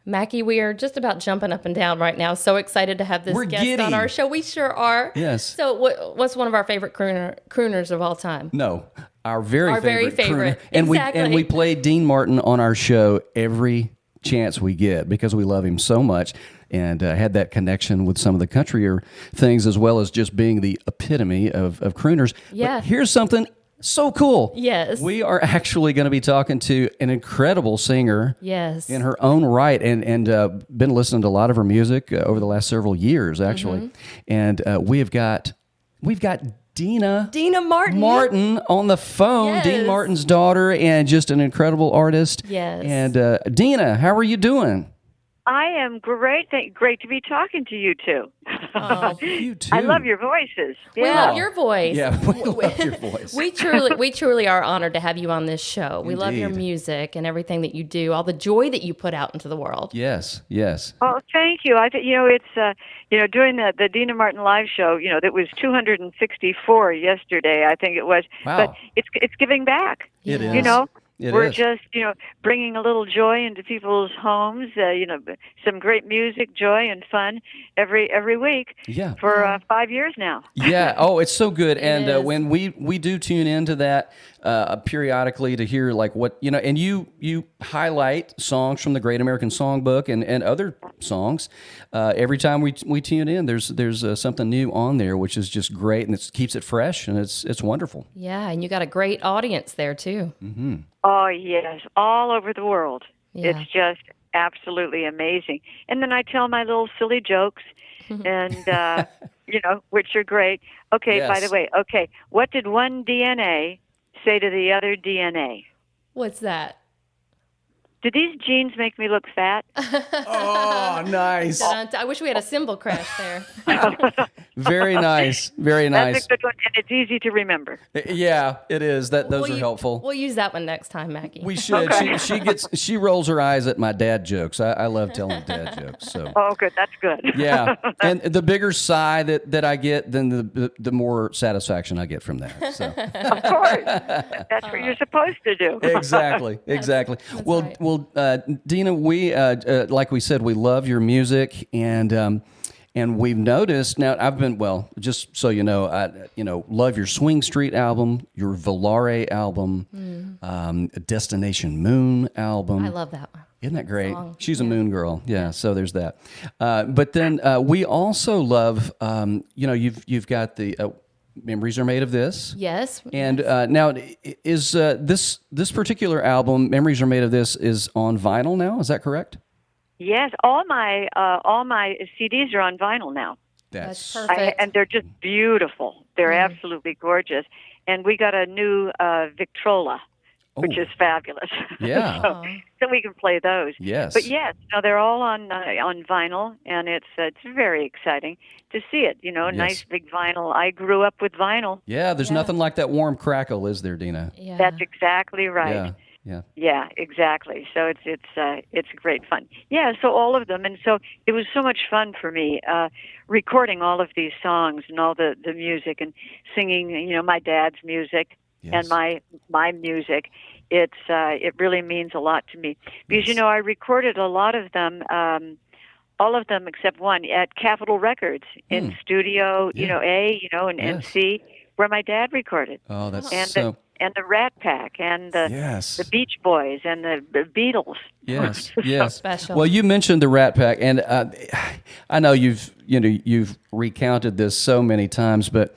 Mackie, we are just about jumping up and down right now. So excited to have this We're guest giddy. on our show. We sure are. Yes. So what's one of our favorite crooners of all time? No, our very favorite crooner. And Exactly. we play Dean Martin on our show every chance we get because we love him so much, and had that connection with some of the countryer things as well as just being the epitome of crooners. Yeah. But here's something so cool. Yes. We are actually going to be talking to an incredible singer. Yes. In her own right, and been listening to a lot of her music over the last several years, actually. Mm-hmm. And we've got Deana Martin on the phone. Yes. Dean Martin's daughter, and just an incredible artist. Yes. And Deana, how are you doing? I am great. Great to be talking to you two. Oh, You too. I love your voices. we Yeah. love your voice. Yeah, we love your voice. We truly are honored to have you on this show. We love your Indeed. music and everything that you do, all the joy that you put out into the world. Yes, yes. Oh, thank you. I think it's doing the Deana Martin live show. That was 264 yesterday. I think it was. Wow. But it's giving back. It Yeah. is. It We're is. just bringing a little joy into people's homes. Some great music, joy, and fun every week. Yeah. For 5 years now. Yeah. Oh, it's so good. And is. when we do tune into that periodically to hear like what and you highlight songs from the Great American Songbook and other songs. Every time we tune in, there's something new on there, which is just great, and it keeps it fresh, and it's wonderful. Yeah, and you got a great audience there too. Mm-hmm. Oh, yes, all over the world. Yeah. It's just absolutely amazing. And then I tell my little silly jokes, and, which are great. Okay, by Yes. the way, what did one DNA say to the other DNA? What's that? Do these jeans make me look fat? Oh, nice. I wish we had a cymbal crash there. Very nice. Very nice. That's a good one, and it's easy to remember. Yeah, it is. Those are helpful. We'll use that one next time, Mackie. We should. She rolls her eyes at my dad jokes. I love telling dad jokes. So Oh, good. That's good. yeah, and the bigger sigh that I get, then the more satisfaction I get from that. So Of course. That's what you're supposed to do. exactly. Well, right. Deana, we like we said, we love your music, and we've noticed now. I've been just so you know, I love your Swing Street album, your Volare album, Destination Moon album. I love that one. Isn't that great? Song. She's a moon girl. Yeah, so there's that. But then we also love, you've got the Memories Are Made of This. Yes. And now, is this particular album, Memories Are Made of This, is on vinyl now? Is that correct? Yes, all my CDs are on vinyl now. That's perfect. And they're just beautiful. They're absolutely gorgeous. And we got a new Victrola, which Oh. is fabulous. Yeah. so we can play those. Yes. But yes, they're all on vinyl, and it's very exciting to see it. Nice big vinyl. I grew up with vinyl. Yeah, there's nothing like that warm crackle, is there, Deana? Yeah. That's exactly right. Yeah. Yeah. Yeah, exactly. So it's great fun. Yeah, so all of them, and so it was so much fun for me recording all of these songs and all the music and singing. My dad's music and my music. It really means a lot to me because I recorded a lot of them. All of them except one at Capitol Records in Studio, A, and C, where my dad recorded. Oh, that's And the Rat Pack, and the Beach Boys, and the Beatles. Yes, yes. Special. Well, you mentioned the Rat Pack, and I know you've recounted this so many times, but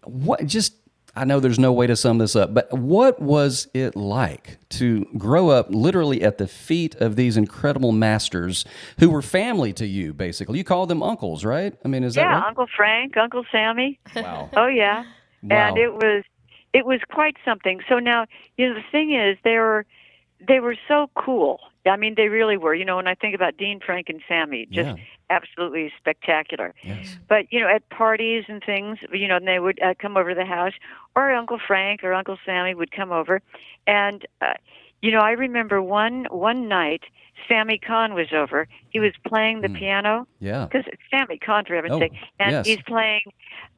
what? Just I know there's no way to sum this up, but what was it like to grow up literally at the feet of these incredible masters who were family to you? Basically, you called them uncles, right? I mean, is that right? Uncle Frank, Uncle Sammy. Wow. Oh yeah, Wow. and it was quite something. So now, the thing is, they were so cool. I mean, they really were. When I think about Dean, Frank, and Sammy, just absolutely spectacular. Yes. But, at parties and things, and they would come over to the house, or Uncle Frank or Uncle Sammy would come over. And, I remember one night, Sammy Kahn was over. He was playing the piano. Yeah. Because it's Sammy Kahn, for heaven's sake. And yes. he's playing,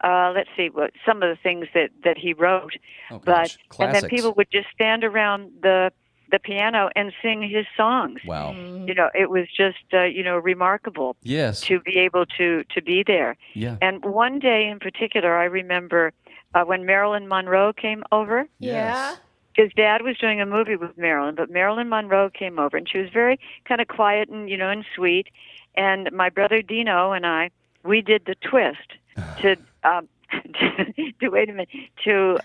let's see, some of the things that he wrote. Oh, gosh. And then Classics. people would just stand around the the piano and sing his songs. Wow. It was just remarkable Yes. to be able to be there. Yeah. And one day in particular, I remember when Marilyn Monroe came over. Yeah. His dad was doing a movie with Marilyn, but Marilyn Monroe came over, and she was very kind of quiet and and sweet. And my brother Dino and I, we did the twist to wait a minute, to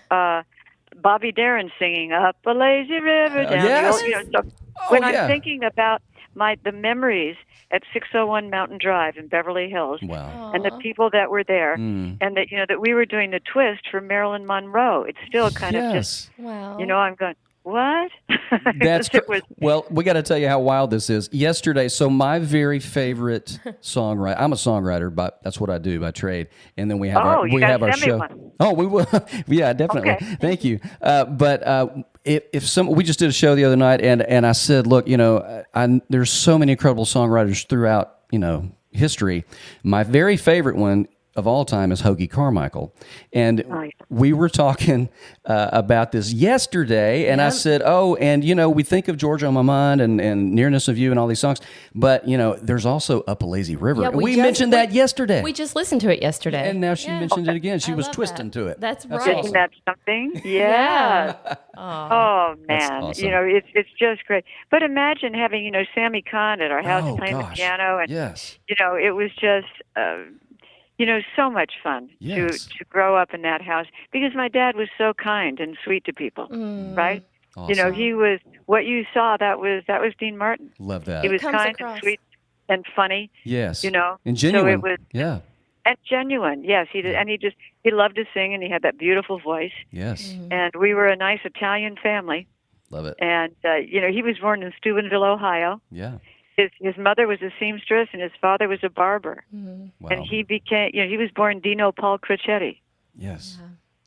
Bobby Darin singing "Up a Lazy River Down yes. the Old." So when yeah. I'm thinking about the memories at 601 Mountain Drive in Beverly Hills, Wow. and the people that were there, and that that we were doing the twist for Marilyn Monroe, it's still kind of just Wow. I'm going, what? That's It was, well, we got to tell you how wild this is. Yesterday, so my very favorite songwriter. I'm a songwriter, but that's what I do by trade. And then we have our show. One. Oh, we will. Yeah, definitely. Okay. Thank you. If we just did a show the other night, and I said, look, there's so many incredible songwriters throughout history. My very favorite one of all time is Hoagie Carmichael. And we were talking about this yesterday, and I said, we think of Georgia on My Mind and Nearness of You and all these songs, but, there's also Up a Lazy River. Yeah, and we mentioned that yesterday. We just listened to it yesterday. And now she mentioned it again. She was love twisting that. to it. That's right. awesome. Isn't that something? Yeah. Oh man, That's awesome. it's just great. But imagine having Sammy Kahn at our house playing the piano, and yes. it was just so much fun Yes. to grow up in that house, because my dad was so kind and sweet to people, right? Awesome. He was what you saw. That was Dean Martin. Love that. He was Comes kind across. and sweet and funny. Yes. And genuine. So it was and genuine. Yes, he did, and he loved to sing, and he had that beautiful voice. Yes. And we were a nice Italian family. Love it. And he was born in Steubenville, Ohio. Yeah. His mother was a seamstress, and his father was a barber. Wow. And he became, he was born Dino Paul Croccetti. Yes.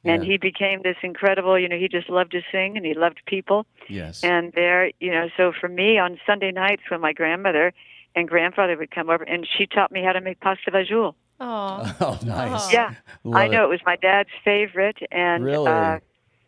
And he became this incredible, he just loved to sing, and he loved people. Yes. And there, so for me, on Sunday nights when my grandmother and grandfather would come over, and she taught me how to make pasta fagioli. Oh. Oh, nice. Yeah, I know it was my dad's favorite, and Really?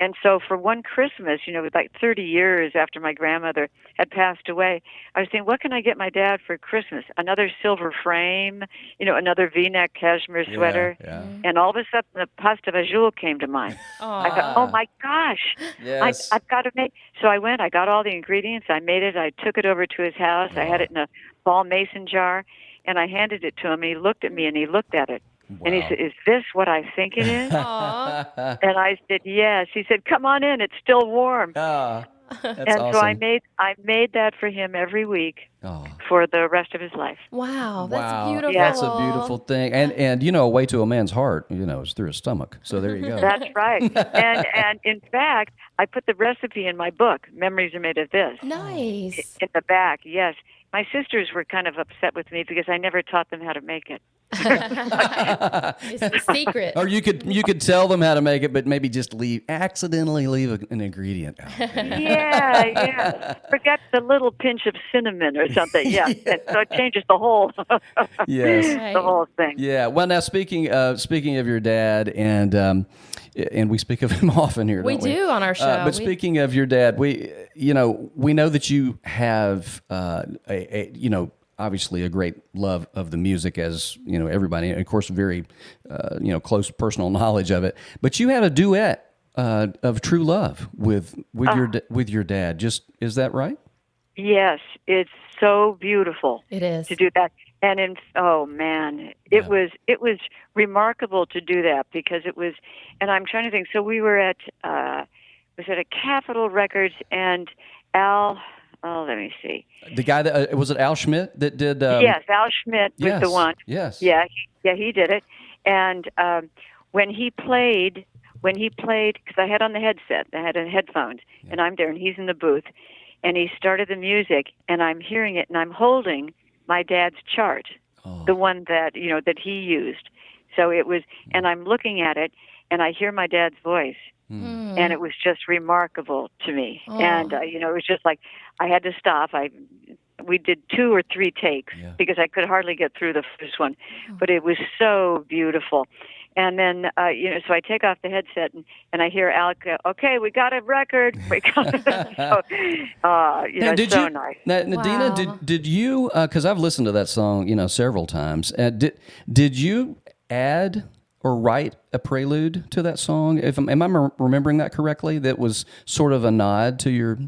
And so for one Christmas, like 30 years after my grandmother had passed away, I was thinking, what can I get my dad for Christmas? Another silver frame, another V-neck cashmere sweater. Yeah. And all of a sudden, the pasta fagioli came to mind. I thought, oh my gosh, Yes. I've got to make. So I went, I got all the ingredients, I made it, I took it over to his house, I had it in a ball mason jar, and I handed it to him. He looked at me, and he looked at it. Wow. And he said, "Is this what I think it is?" Aw. And I said, "Yes." He said, "Come on in. It's still warm." That's And awesome. so I made that for him every week for the rest of his life. Wow. That's Wow. beautiful. That's a beautiful thing. And a way to a man's heart, is through his stomach. So there you go. That's right. And in fact, I put the recipe in my book, Memories Are Made of This. Nice. In the back, yes. My sisters were kind of upset with me because I never taught them how to make it. It's the secret. Or you could tell them how to make it, but maybe just accidentally leave an ingredient out. Yeah. Forget the little pinch of cinnamon or something. Yeah. And so it changes the whole Yes. Right. the whole thing. Yeah. Well, now speaking of your dad, and we speak of him often here. We don't we do on our show. But speaking of your dad, we know that you have obviously a great love of the music, as everybody, and of course, very close personal knowledge of it. But you had a duet of True Love with your dad. Is that right? Yes, it's so beautiful. It is. To do that. And it was remarkable to do that, because it was, and I'm trying to think. So we were at Capitol Records, and Al. Oh, let me see. The guy that was it Al Schmidt that did? Yes, Al Schmidt was the one. Yes. Yeah, he did it. And when he played, because I had on the headset, I had headphones, and I'm there, and he's in the booth, and he started the music, and I'm hearing it, and I'm holding my dad's chart, the one that that he used. So it was, and I'm looking at it, and I hear my dad's voice. And it was just remarkable to me. And, it was just like, I had to stop. We did 2 or 3 takes because I could hardly get through the first one. But it was so beautiful. And then, so I take off the headset and I hear Alec go, "Okay, we got a record." So, so nice. Now, Deana, Wow. did you? Because I've listened to that song, several times. Did you add or write a prelude to that song? Am I remembering that correctly? That was sort of a nod to your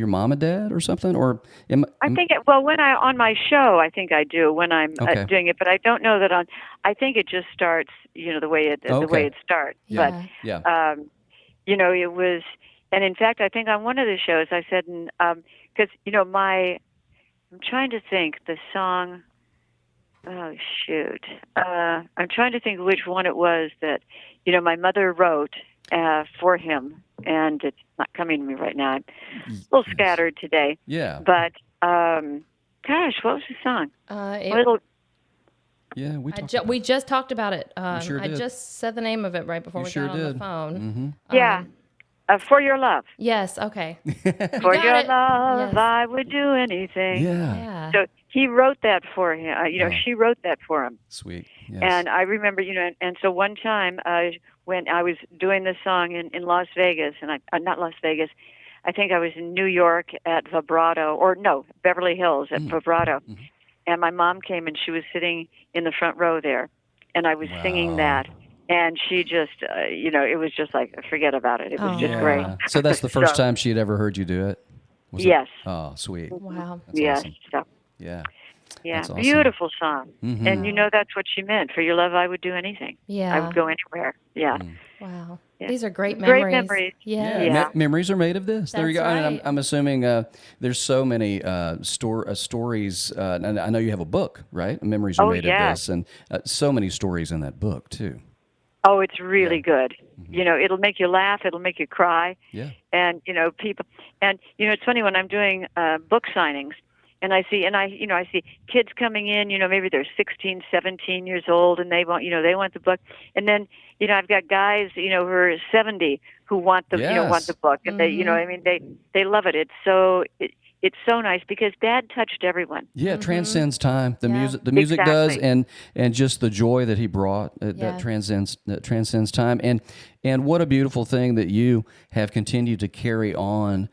mom and dad or something, or I think when on my show, I think I do when I'm Okay. doing it, but I don't know that on. I think it just starts, the way it starts. Yeah. But Yeah. it was, and in fact, I think on one of the shows I said, because I'm trying to think the song. Oh shoot! I'm trying to think which one it was that my mother wrote for him, and it's not coming to me right now. I'm a little scattered today. Yeah. But gosh, what was the song? Yeah. We just talked about it. sure I did. just said the name of it right before You we sure got on the did. phone. Yeah, For Your Love. Yes. Okay. For got your it. love, Yes. I would do anything. Yeah. Yeah. So he wrote that for him. She wrote that for him. Sweet. Yes. And I remember, and so one time when I was doing this song in Las Vegas, and not Las Vegas, I think I was in New York at Vibrato, or no, Beverly Hills at Vibrato. Mm-hmm. And my mom came and she was sitting in the front row there, and I was singing that. And she just, it was just like, forget about it. It was just great. So that's the first time she had ever heard you do it? Was yes. It? Oh, sweet. Wow. That's Yes. awesome. So, Yeah. yeah. That's awesome. Beautiful song. Mm-hmm. And that's what she meant. For your love, I would do anything. Yeah. I would go anywhere. Yeah. Wow. Yeah. These are great Great memories. memories. Yeah. Yeah. Memories are made of this. There you go. That's And right. I'm assuming there's so many stories. And I know you have a book, right? Memories are made of this, and so many stories in that book too. Oh, it's really good. It'll make you laugh. It'll make you cry. Yeah. And people. And it's funny when I'm doing book signings, and I see kids coming in. Maybe they're 16, 17 years old, and they want the book. And then I've got guys who are 70 who want the want the book, and they love it. It's so nice because Dad touched everyone. Yeah, it transcends time. The music Exactly. does, and just the joy that he brought that transcends time. And what a beautiful thing that you have continued to carry on.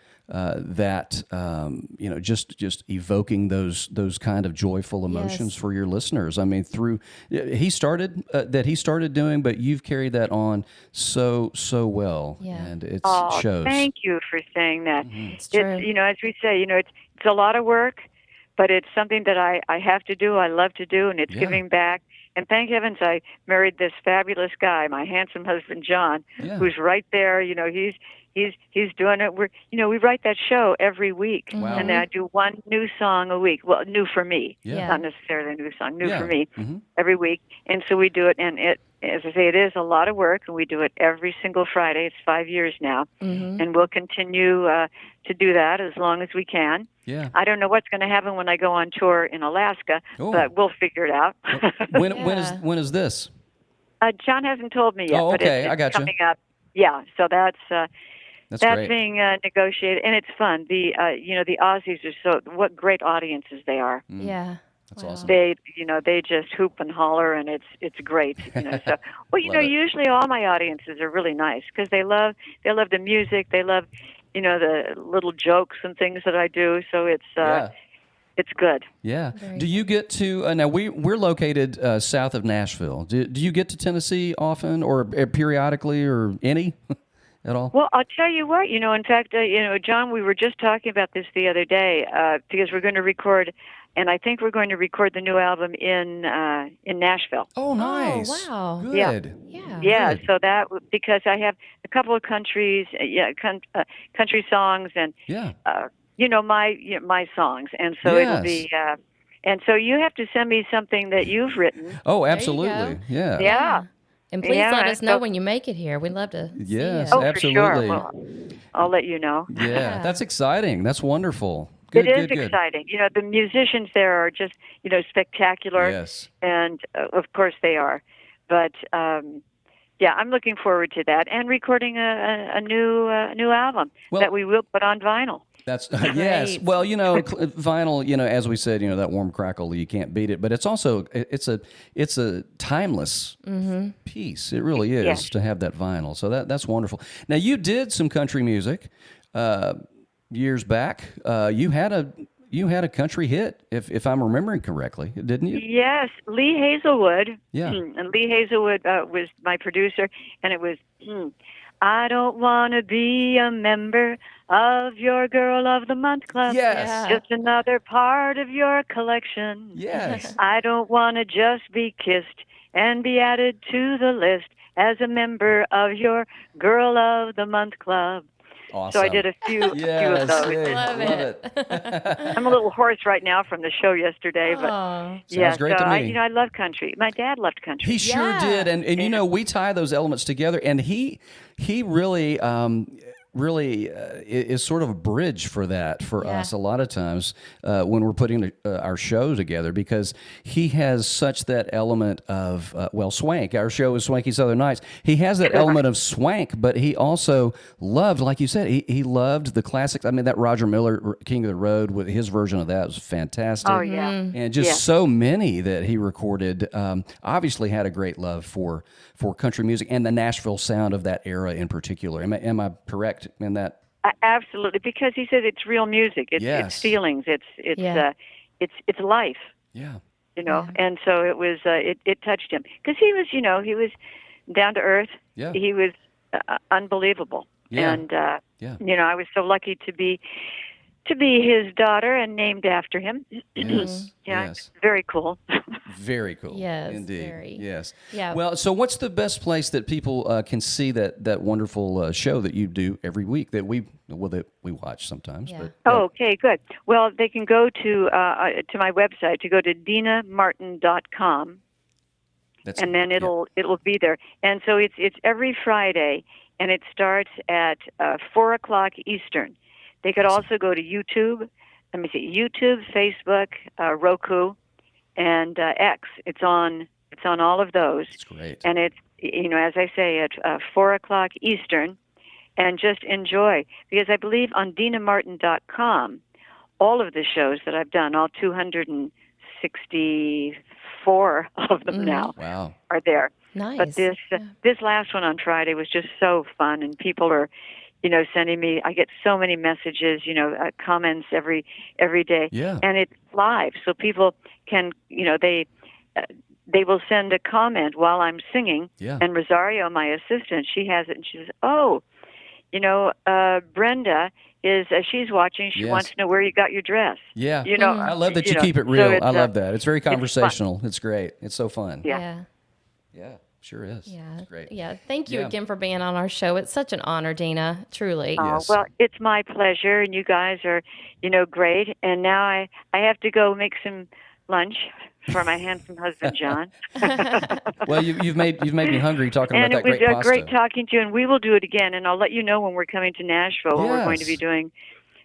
Just evoking those kind of joyful emotions for your listeners. I mean, he started doing, but you've carried that on so well, and it shows. Thank you for saying that. It's true. As we say, it's a lot of work, but it's something that I have to do. I love to do, and it's giving back. And thank heavens I married this fabulous guy, my handsome husband John, who's right there. He's doing it. We write that show every week, and I do one new song a week. Well, new for me, not necessarily a new song, new for me every week. And so we do it, and as I say, it is a lot of work, and we do it every single Friday. It's 5 years now, and we'll continue to do that as long as we can. Yeah. I don't know what's going to happen when I go on tour in Alaska, but we'll figure it out. When is this? John hasn't told me yet, but okay, it's I got you. coming up. Yeah, so that's great. being negotiated, and it's fun. The Aussies are what great audiences they are. Yeah. That's awesome. They just hoop and holler, and it's great. So usually all my audiences are really nice because they love the music. They love the little jokes and things that I do. So it's good. Yeah. Do you get to now? We're located south of Nashville. Do you get to Tennessee often, or periodically, or any at all? Well, I'll tell you what. In fact, John, we were just talking about this the other day because we're going to record, and I think we're going to record the new album in Nashville. Oh, nice. Oh, wow. Good. Yeah. Good. So that because I have a couple of country songs and my songs, and so it'll be. And so you have to send me something that you've written. Oh, absolutely. Yeah. Yeah. And please let us know when you make it here. We'd love to see Yes, it. Oh, absolutely. for sure. Well, I'll let you know. Yeah, that's exciting. That's wonderful. Good, it is good. exciting. The musicians there are just, spectacular. Yes. And of course they are. But I'm looking forward to that and recording a new album that we will put on vinyl. That's yes. Great. Well, vinyl. As we said, that warm crackle, you can't beat it. But it's also it's a timeless piece. It really is Yes. to have that vinyl. So that's wonderful. Now you did some country music years back. You had a country hit, if I'm remembering correctly, didn't you? Yes, Lee Hazelwood. Yeah. And Lee Hazelwood was my producer, and it was, I don't want to be a member of your Girl of the Month Club. Yes. Yeah. Just another part of your collection. Yes. I don't want to just be kissed and be added to the list as a member of your Girl of the Month Club. Awesome. So I did a few of Yes. those. Hey, Love it. I'm a little hoarse right now from the show yesterday, but Aw. yeah, Sounds great so to me. I love country. My dad loved country. He sure Yeah. did, and we tie those elements together, and he really is sort of a bridge for that for Yeah. us a lot of times when we're putting our show together, because he has such that element of swank. Our show is Swanky Southern Nights. He has that element of swank, but he also loved, like you said, he loved the classics. I mean, that Roger Miller King of the Road, with his version of that was fantastic. Oh yeah. And just Yeah. so many that he recorded. Obviously had a great love for country music and the Nashville sound of that era in particular. Am I correct in that? Absolutely, because he said it's real music. It's Yes. feelings. It's Yeah. it's life. Yeah. And so it was it touched him because he was down to earth. Yeah. He was unbelievable. Yeah. And Yeah. I was so lucky to be his daughter and named after him. Yes. Yeah, Yes. very cool. Very cool. Yes, Indeed. very. Yes. Yeah. Well, so what's the best place that people can see that wonderful show that you do every week that we watch sometimes? Yeah. But, Oh, okay, good. Well, they can go to my website, to go to deanamartin.com, that's, and then it'll be there. And so it's every Friday, and it starts at 4:00 Eastern. They could also go to YouTube. Let me see: YouTube, Facebook, Roku, and X. It's on all of those. It's great. And it's as I say, at 4:00 Eastern, and just enjoy, because I believe on deanamartin.com, all of the shows that I've done, all 264 of them now, Wow. are there. Nice. But this last one on Friday was just so fun, and people are, sending me. I get so many messages, comments every day, Yeah. and it's live, so people can, they will send a comment while I'm singing. Yeah. And Rosario, my assistant, she has it, and she says, "Oh, Brenda is she's watching. She Yes. wants to know where you got your dress." Yeah. Mm-hmm. I love that you keep it so real. it's, I love that. It's very fun. conversational. It's great. It's so fun. Yeah. Yeah. Yeah, sure is. Yeah. It's great. Yeah. Thank you Yeah. again for being on our show. It's such an honor, Deana. Truly. Yes. Well, it's my pleasure, and you guys are, great. And now I have to go make some lunch for my handsome husband, John. Well, you've made me hungry talking And about it that was great pasta. great talking to you, and we will do it again. And I'll let you know when we're coming to Nashville. When we're going to be Yes. doing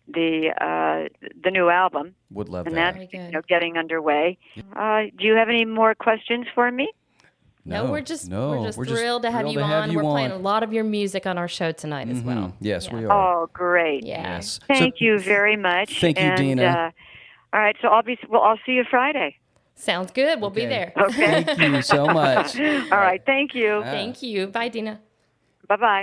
the new album, Would love and that. that's Very good. getting underway. Do you have any more questions for me? No, we're just thrilled to have you thrilled on. We're playing a lot of your music on our show tonight as well. Yes, Yeah. we are. Oh, great! Yeah. Yes. Thank So- you very much. Thank you, and, Deana. All right, so I'll see you Friday. Sounds good. We'll be Okay. there. Okay. Thank you so much. All right. Thank you. Thank you. Bye, Deana. Bye bye.